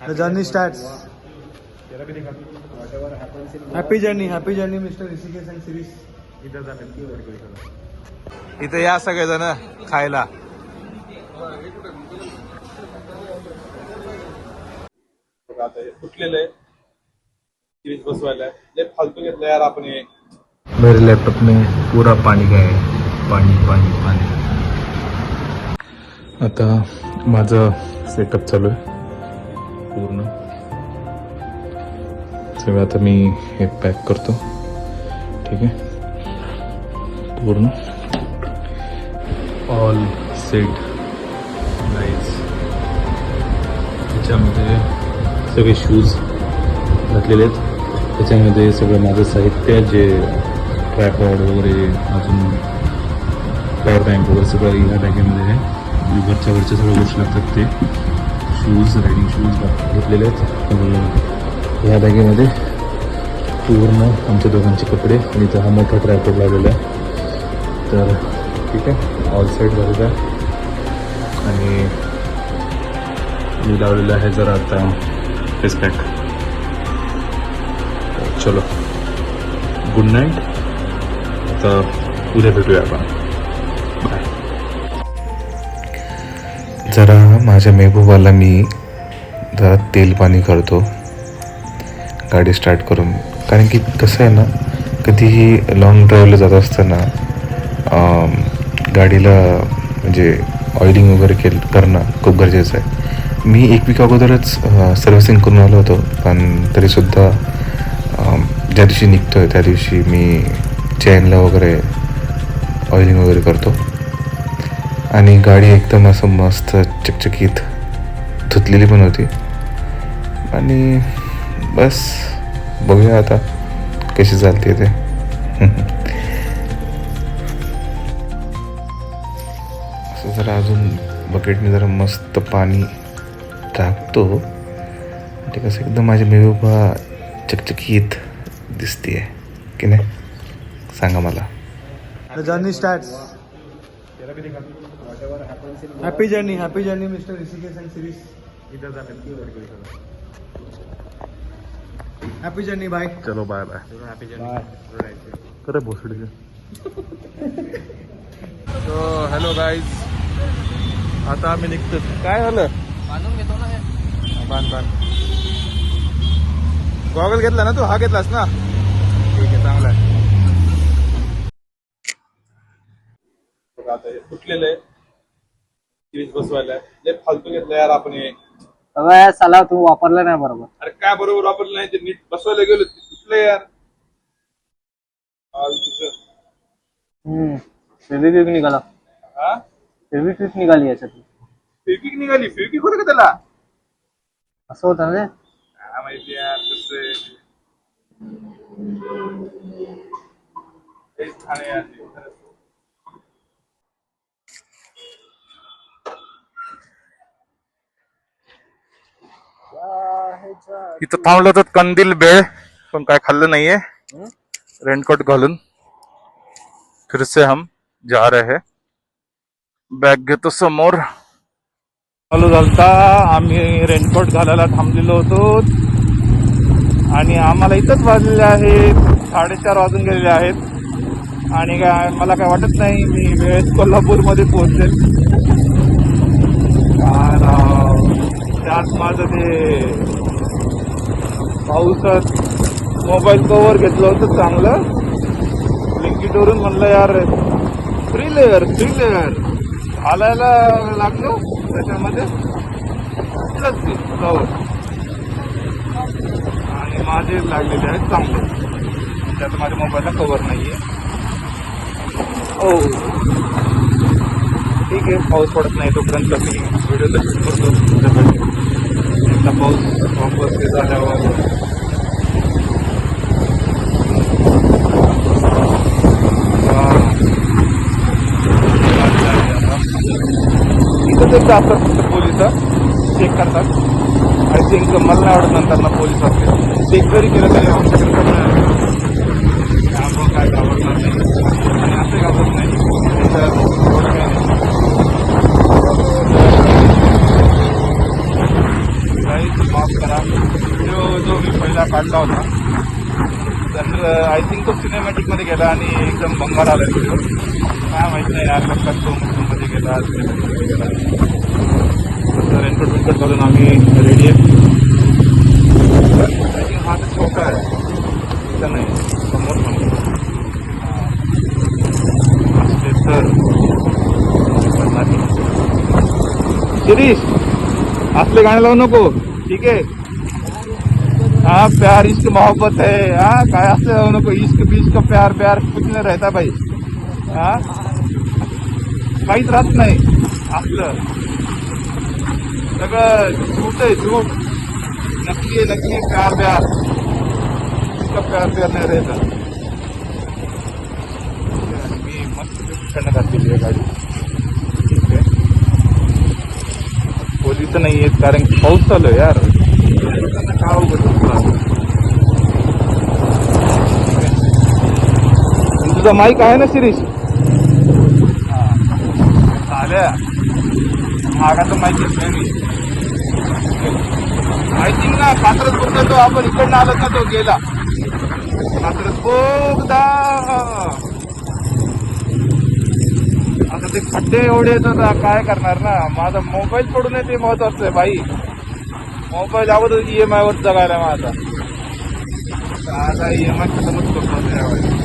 The journey starts. Happy journey, Mr. Rishikesh and Siris. इथे या सगळेजण खायला. फुटलेलं आहे सिरीज बसवायला लय फालतू घेतलं यार आपण हे. मेरे लैपटॉप में पूरा पानी गया है. पानी पानी पानी. आता माझं सेटअप चालू आहे पूर्ण सगळं. आता मी हे पॅक करतो. ठीक आहे पूर्ण ऑल सेट नाईस. त्याच्यामध्ये सगळे शूज घातलेले आहेत. त्याच्यामध्ये सगळं माझं साहित्य जे ट्रायपॉड वगैरे अजून पॉवर बँक वगैरे सगळं ह्या बॅगेमध्ये आहे. वरच्या सगळ्या गोष्टी लागतात ते शूज रायडिंग शूज घेतलेले आहेत. आणि ह्या बॅगेमध्ये पूर्ण आमच्या दोघांचे कपडे आणि इथं हा मोठा ट्रायपॉड लावलेला आहे. तर ठीक आहे ऑल सेट झालेला आहे. आणि मी लावलेलं आहे जरा आता फेस पॅक. चलो गुड नाईट. आता उद्या भेटूया आपण. बाय. जरा माझ्या मेहबूबाला मी जरा तेल पाणी करतो गाडी स्टार्ट करून. कारण की कसं आहे ना कधीही लॉंग ड्राईव्हला जात असताना गाडीला म्हणजे ऑइलिंग वगैरे करणं खूप गरजेचं आहे. मी एक वीक अगोदरच सर्व्हिसिंग करून आलो होतो. पण तरीसुद्धा ज्या दिवशी निघतो आहे त्या दिवशी मी चेनला वगैरे ऑइलिंग वगैरे करतो. आणि गाडी एकदम असं मस्त चकचकीत धुतलेली पण होती. आणि बस बघूया आता कशी चालते ते. असं जरा अजून बकेटने जरा मस्त पाणी टाकतो. ते कसं एकदम माझी मेहबूबा चकचकीत दिसते की नाही सांगा मला. The journey starts. Happy journey, Mr. Rishikesh and Siris. Happy journey, bye. चलो बाय बाय. करे भोसडी. तो हॅलो गाईज आता आम्ही निघतो. काय झालं बांधून घेतो ना हे. बांध गॉगल घेतला ना तू. हा घेतलास ना. ठीक आहे चांगला आहे. फुटलेलं आहे सिरीज बसवायला लय फालतू घेतलं यार आपण हे. साला तू वापरला नाही बरोबर. अरे काय बरोबर वापरलं नाही ते नीट बसवायला गेलो फुटलं यार. फेविक्विक निघाला. हा फेविक्विक निघाली याच्यात. फेविक निघाली. फेविक होतं का त्याला. असं होतं ना ते. काय माहिती यार कसं यार. इथं थांबलो तर कंदील बेळ पण काय खाल्लं नाहीये. रेनकोट घालून फिर से हम जा रहे हैं. बॅग घेतो समोर. चालू झालता. आम्ही रेनकोट घालायला थांबलेलो होतो आणि आम्हाला इथंच वाजलेले आहेत 4:30 वाजून गेलेले आहेत. आणि काय मला काय वाटत नाही मी वेळेत कोल्हापूरमध्ये पोहोचेल. त्यात माझं ते पावसात मोबाईल कव्हर घेतलं होतं चांगलं ब्लिंकिटवरून. म्हणलं यार थ्रिलर घालायला लागलो त्याच्यामध्ये कव्हर आणि माझे लागलेले आहेत चांगले. त्यात माझ्या मोबाईलला कव्हर नाहीये. हो ठीक आहे पाऊस पडत नाही तोपर्यंत मी व्हिडिओ शूट करतो. एकदा पाऊस वापस झाल्यावर इथंच एकदा असतात फक्त पोलिस चेक करतात. आय थिंक मला नाही आवडत नंतर ना पोलीस असते चेक जरी केलं तरी आमच्याकडे त्यामुळे काय घाबरणार नाही. आणि असं घाबरत नाही काही माफ कॅमेरा काढला होता, तर आय थिंक तो सिनेमॅटिकमध्ये गेला आणि एकदम बंगाल आला व्हिडिओ. काय माहिती नाही यार, लक्षात तो मध्ये गेला, सिनेमॅटिकमध्ये गेला. तर रेनकोट घालून आम्ही रेडी आहे. आय थिंक हा तर छोटा आहे, इथं नाही, समोर म्हणतो तर शिरीष असले गाणे लावू नको, ठीक आहे. हाँ प्यार इश्क मोहब्बत है, हाँ काय असले लावू नको. इश्क बिश्क प्यार प्यार कुछ नाही राहता बाई, हा काहीच राहत नाही असलं सगळं झूट आहे, झूट. नकली आहे, नकली प्यार प्यार, इसका प्यार प्यार नाही राहता. मी मस्त खंड घातलेली आहे गाडी, ठीक आहे. पोलीस नाही आहेत कारण की पाऊस चालू आहे यार, का उघड तुझा माईक आहे ना शिरीष? हा चाल्या मागाचा माईक घेतलाय मी. आय थिंक ना कात्रज बोलतो तो, आपण इकडनं आलो ना तो गेला कात्रज बोगदा. आता ते खड्डे एवढे येतात काय करणार ना. माझा मोबाईल पडून आहे ते महत्वाचं आहे बाई. मोबाईल अगोदर EMI वर जगायला माझा. आता EMI खतमच करतो यावेळी.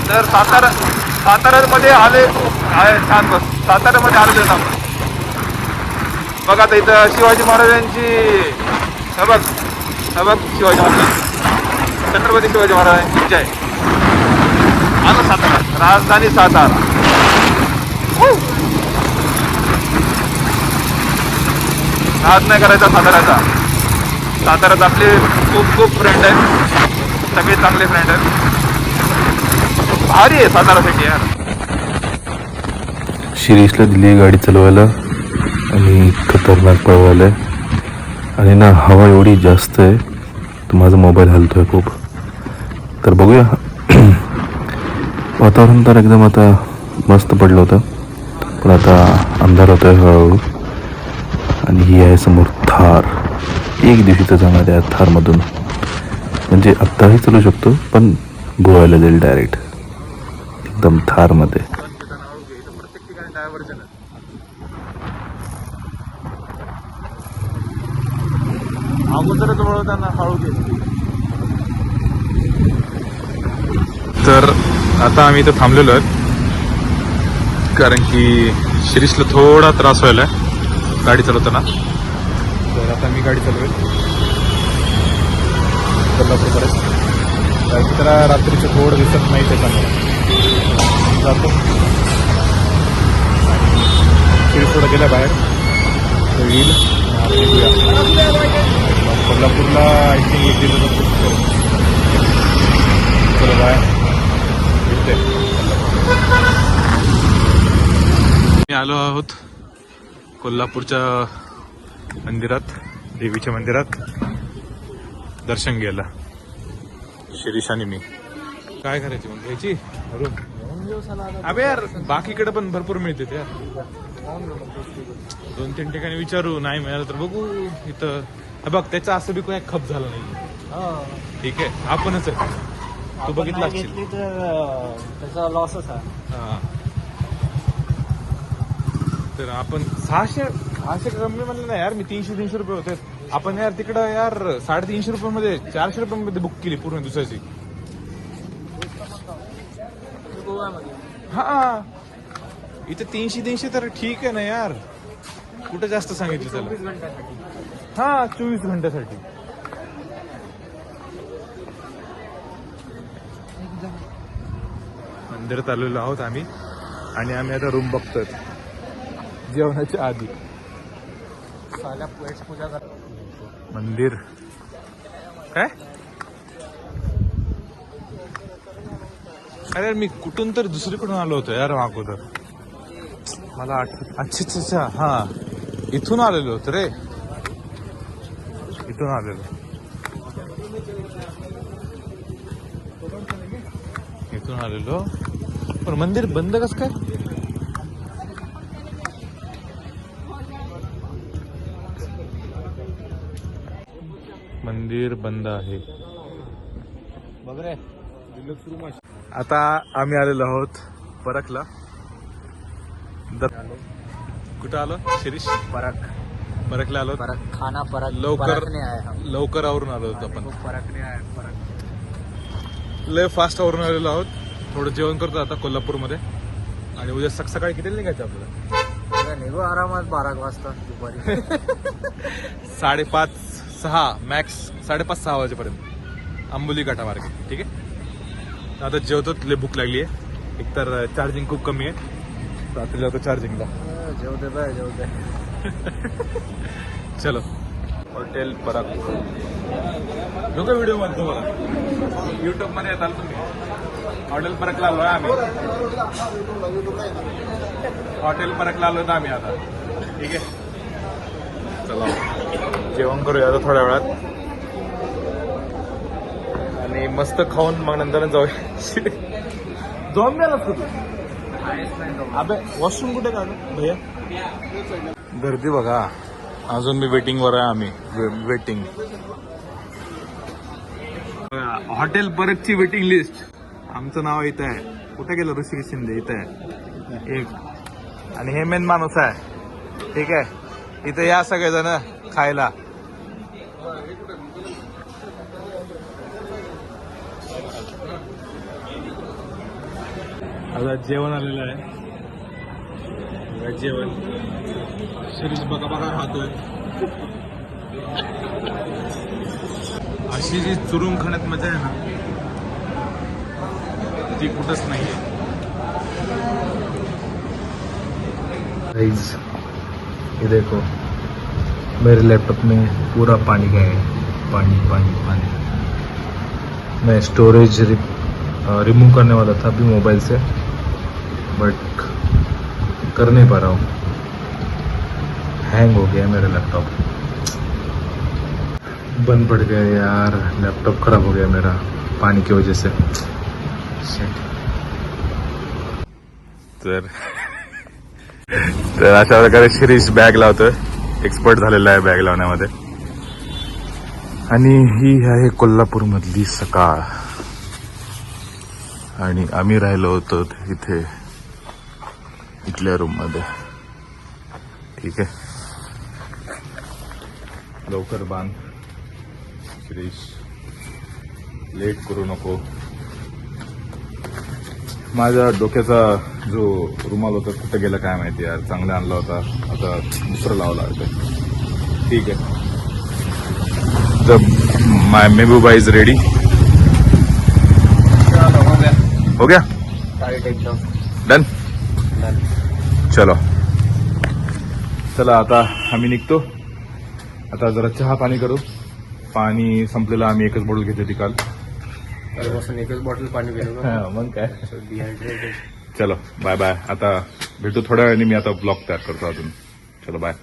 तर साताऱ्यामध्ये आले आहे, छान बस. साताऱ्यामध्ये आलेलो ना बघ. आता इथं शिवाजी महाराजांची हे बघ शिवाजी महाराज, छत्रपती शिवाजी महाराजांची जय. आलो सातारा, राजधानी सातारा. नाद नाही करायचा साताऱ्याचा. साताऱ्यात आपले खूप फ्रेंड आहेत, सगळे चांगले फ्रेंड आहेत. भारी आहे सातारा सिटी यार. शिरीषला दिली गाडी चालवायला आणि खतरनाक पळवायला आहे. आणि ना हवा एवढी जास्त आहे तर माझा मोबाईल हलतोय खूप. तर बघूया. वातावरण तर एकदम आता मस्त पडलं होतं, पण आता अंधार होतोय हळूहळू. आणि ही आहे समोर थार. एक दिवशीचं जाणार आहे थारमधून, म्हणजे आत्ताही चालू शकतो पण गोव्याला जाईल डायरेक्ट एकदम थारमध्ये. अगोदरच वळवताना हळू घे. तर आता आम्ही इथं थांबलेलो आहोत कारण की शिरीषला थोडा त्रास व्हायला गाडी चालवताना. तर आता मी गाडी चालवेल कोल्हापूरपर्यंत. त्याला रात्रीचं थोडं दिसत नाही त्याच्यामुळे जातो. शिरीष थोडं गेल्या बाहेर तो येईल. कोल्हापूरला आय थिंक एक दिवस चलो बाय. मी आलो आहोत कोल्हापूरच्या मंदिरात, देवीच्या मंदिरात दर्शन घ्यायला. शिरीष आणि मी. काय करायची मग घ्यायची रूम? अबे यार बाकीकडे पण भरपूर मिळते त्या. 2-3 ठिकाणी विचारू, नाही मिळालं तर बघू इथं. बघ त्याचा असं बी काही खप झाला नाही. ठीक आहे आपणच आहे. तू बघितला असशील तर त्याचा लॉसच आहे. हा. तर आपण 600 कमी म्हणलं ना यार. मी 300 रुपये होते. आपण यार तिकडं यार 350 रुपयामध्ये 400 रुपयामध्ये बुक केली पूर्ण दिवसाची. हा इथे 300 तर ठीक आहे ना यार. कुठं जास्त सांगितलं त्याला. हा 24 घंट्यासाठी. मंदिरात आलेलो आहोत आम्ही आणि आम्ही आता रूम बघतोय जेवणाच्या आधी. मंदिर काय अरे मी कुठून तर दुसरीकडून आलो होतो यार अगोदर. मला आठवत. अच्छा हा इथून आलेलो होतो रे. इथून आलेलो. इथून आलेलो पण मंदिर बंद कस काय? मंदिर बंद आहे. बघ रे. आता आम्ही आलेलो आहोत परकला. कुठं आलो शिरीष? परकला आलो. खाना परक लवकर आवरून आलो होतो आपण. परक नाही आहे. लय फास्ट आवरून आलेलो आहोत. थोडं जेवण करतो आता कोल्हापूरमध्ये आणि उद्या सकाळी किती निघायचं आपल्याला? निघू आरामात 12 वाजता दुपारी. 5:30-6 मॅक्स 5:30-6 वाजेपर्यंत आंबोली काटा मार्केट. ठीक आहे. आता जेवतो. लय भूक लागली आहे. एकतर चार्जिंग खूप कमी आहे. रात्री जातो चार्जिंगला. जेव दे. चलो हॉटेल परक. नको व्हिडिओ बनतो बघा. युट्यूब मध्ये येताल तुम्ही. हॉटेल परकला आलोय आम्ही. हॉटेल परकला आलोय ना आम्ही आता. ठीक आहे. चला जेवण करूया आता थोड्या वेळात आणि मस्त खाऊन मग नंतर जाऊया. जाऊन द्या ना तू. अबे वॉशरूम कुठे काढू भैया? गर्दी बघा. अजून मी वेटिंगवर आहे. आम्ही वेटिंग. हॉटेल परकची वेटिंग लिस्ट. आमचं नाव इथं आहे. कुठे गेलं ऋषिकेश शिंदे? इथं आहे एक. आणि हे मेन माणूस आहे. ठीक आहे. इथं या सगळेजण खायला. आता जेवण आलेलं आहे. जेवण शिरीष बघा खातोय. अशी जी चुरून खाण्यात मजा आहे ना ती कुठंच नाहीये. ये देखो मेरे लैपटॉप में पूरा पानी गया है. पानी. मैं स्टोरेज रिमूव करने वाला था अभी मोबाइल से बट कर नहीं पा रहा हूँ. हैंग हो गया मेरा लैपटॉप. बंद पड़ गया यार. लैपटॉप खराब हो गया मेरा पानी की वजह से. तर अशा प्रकारे शिरीष बॅग लावतोय. एक्सपर्ट झालेला आहे बॅग लावण्यामध्ये. आणि ही आहे कोल्हापूर मधली सकाळ. आणि आम्ही राहिलो होतो इथे इथल्या रूम मध्ये. ठीक आहे. लवकर बांध. शिरीष लेट करू नको. माझ्या डोक्याचा जो रुमाल होता कुठे गेला काय माहिती यार. चांगला आणला होता, आता दुसरं लावला होता. ठीक आहे. जब माय महबूबा इज रेडी. हो गया डन. चलो चला आता आम्ही निघतो. आता जरा चहा पाणी करू. पाणी संपलेलं, आम्ही एकच बॉटल घेतली काल. एकच बॉटल पाणी पिलो. मग काय. डिहायड्रेटेड. चलो बाय बाय. आता भेटू थोड्या वेळाने. मी आता ब्लॉग तयार करतो अजून. चलो बाय.